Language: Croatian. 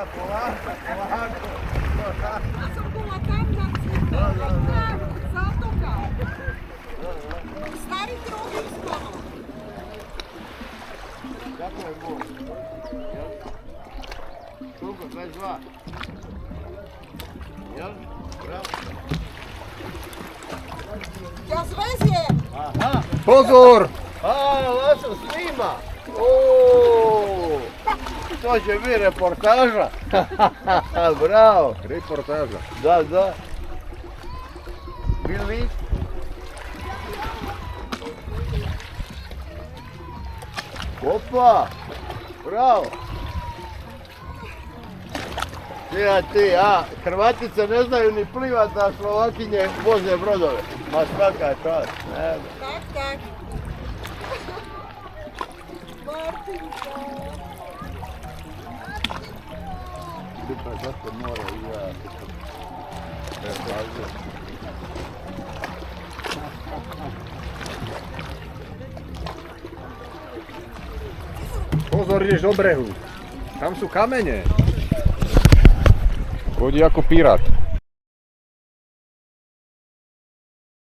polaka, polako. Ja som bola tam na cípe, zátoka. Starý Trojinsko. Ďakujem Bohu. Koľko? 22? Jel? Bravo. Ja zveziem. Aha. Pozor! A, Laso snima. Ooo. To će biti reportaža. Bravo. Reportaža. Da. Bili? Opa. Bravo. Hrvatice ne znaju ni plivat, a Slovakinje voze brodove. Ma svaka čast. Tak. Martinko. Pa zato mora i ja. Pozor, ideš do brehu. Tam sú kamene. Chodí ako pirát.